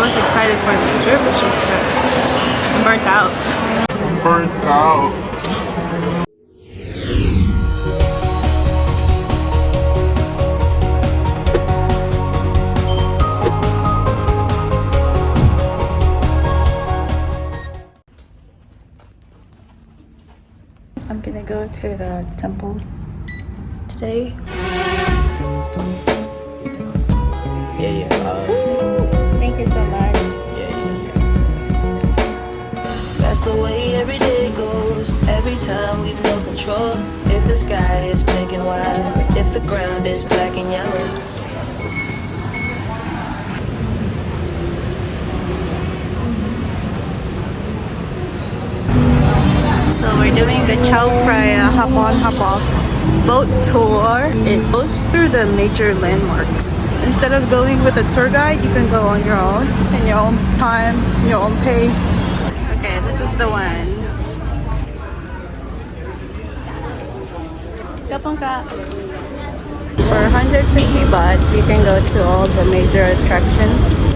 was excited for this trip. It's just I'm burnt out. Burnt out. I'm gonna go to the temples today. Yeah. Thank you so much. Yeah. That's the way every day goes. Every time we've no control. If the sky is pink and white, if the ground is black and yellow. So we're doing the Chao Phraya hop on hop off boat tour. It goes through the major landmarks. Instead of going with a tour guide, you can go on your own, in your own time, your own pace. Okay, this is the one. For 150 baht, you can go to all the major attractions.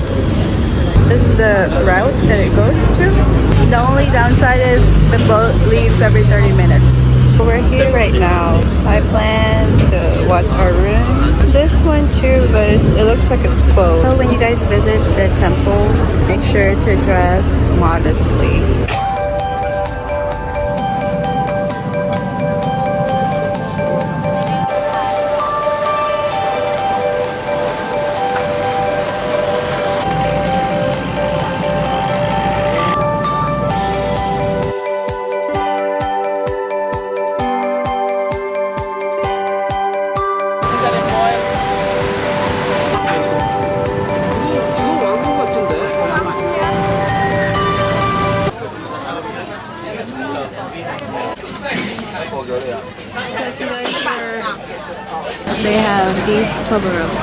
This is the route that it goes to. The only downside is the boat leaves every 30 minutes. We're here right now. I plan to watch our room. This one too, but it looks like it's closed. So when you guys visit the temples, make sure to dress modestly. They have these cover-ups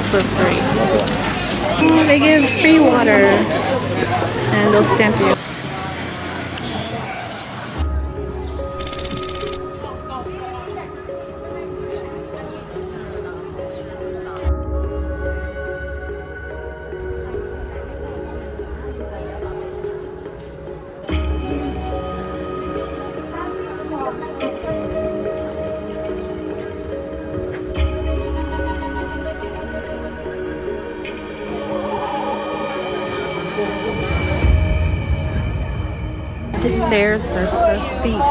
for free. They give free water and they'll stamp you. The stairs are so steep.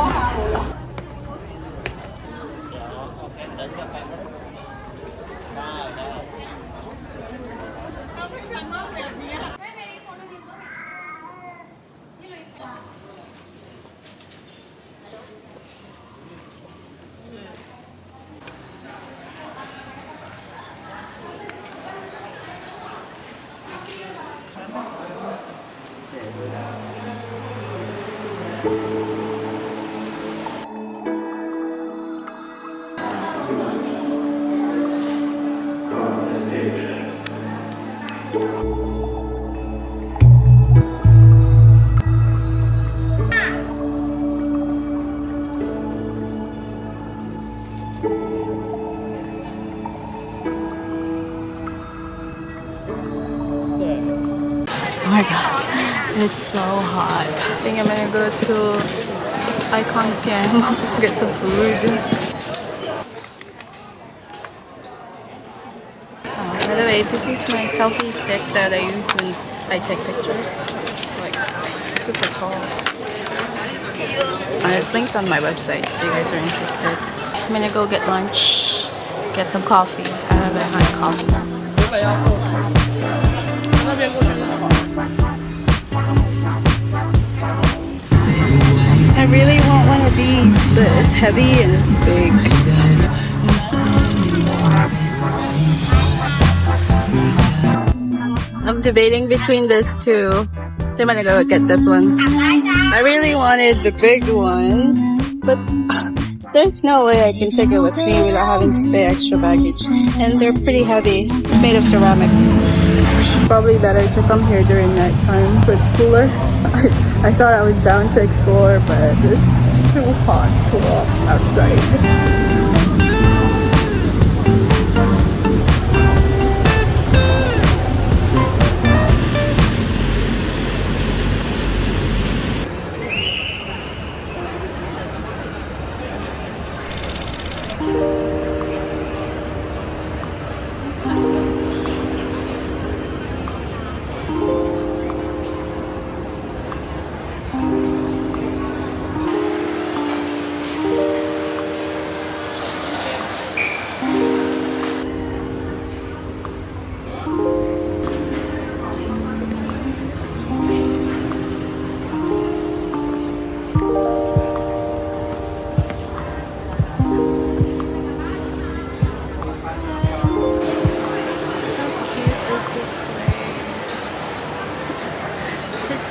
Oh my god, it's so hot. I think I'm gonna go to Icon Siam, get some food. By the way, this is my selfie stick that I use when I take pictures. Like, super tall. It's linked on my website if you guys are interested. I'm gonna go get lunch, get some coffee. I haven't had coffee. I really want one of these, but it's heavy and it's big. I'm debating between this two. I'm gonna go get this one. I really wanted the big ones, but there's no way I can take it with me without having to pay extra baggage. And they're pretty heavy. It's made of ceramic. Probably better to come here during night time, so it's cooler. I thought I was down to explore, but it's too hot to walk outside.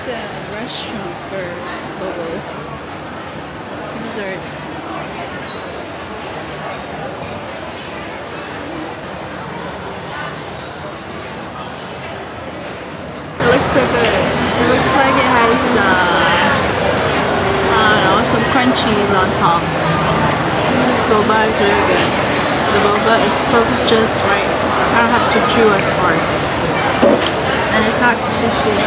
a restaurant for bubbles. Dessert. It looks so good. It looks like it has, I don't know, some crunchies on top. This boba is really good. The boba is cooked just right. I don't have to chew as hard. And it's not too sweet.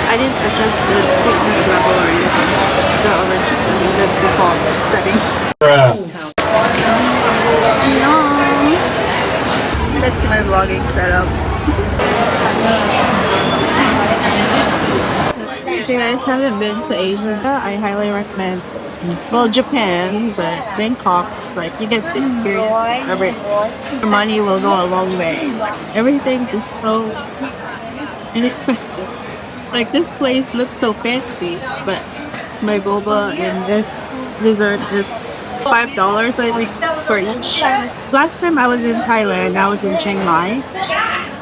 I didn't adjust the sweetness level or anything. The default setting. Yum! That's my vlogging setup. If you guys haven't been to Asia, I highly recommend. Well, Japan, but Bangkok, like you get to experience everything. Your money will go a long way. Like everything is so inexpensive. Like this place looks so fancy, but my boba and this dessert is $5 I think for each. Last time I was in Thailand, I was in Chiang Mai.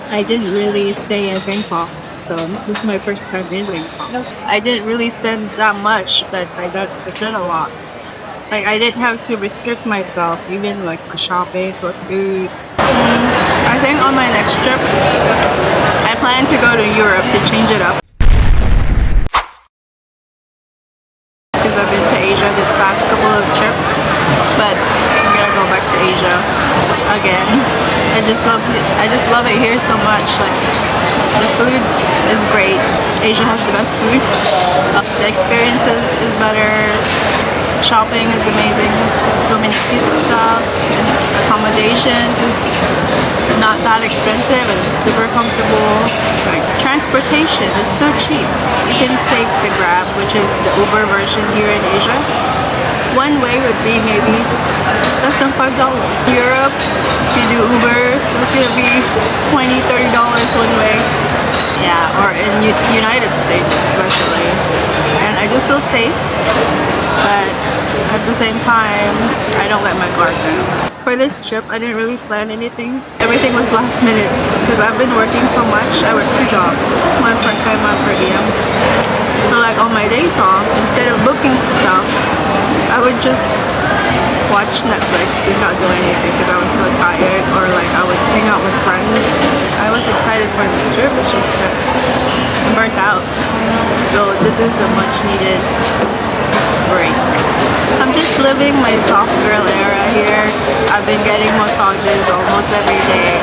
I didn't really stay in Bangkok, so this is my first time in Bangkok. I didn't really spend that much, but I did a lot. Like I didn't have to restrict myself, even like for shopping, for food. I think on my next trip, I plan to go to Europe to change it up. Because I've been to Asia this past couple of trips, but I'm gonna go back to Asia again. I just love it here so much. Like the food is great. Asia has the best food. The experiences is better. Shopping is amazing. So many cute stuff. Accommodations is not that expensive and super comfortable. Like transportation, it's so cheap. You can take the Grab, which is the Uber version here in Asia. One way would be maybe less than $5. Europe, if you do Uber, it's gonna be $20–30 one way. Yeah, or in United States especially. And I do feel safe, but at the same time, I don't let my guard down. For this trip, I didn't really plan anything. Everything was last minute because I've been working so much. I work 2 jobs, one part-time, one per diem. So like on my days off, instead of booking stuff, I would just watch Netflix and not do anything because I was so tired, or like I would hang out with friends. I was excited for this trip, it's just that I'm burnt out. So this is a much needed break. I'm just living my soft girl era here. I've been getting massages almost every day.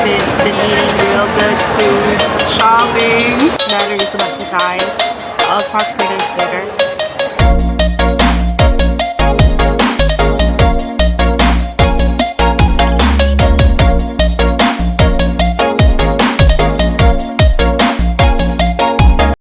Been eating real good food, shopping. Battery's about to die. I'll talk to you guys later.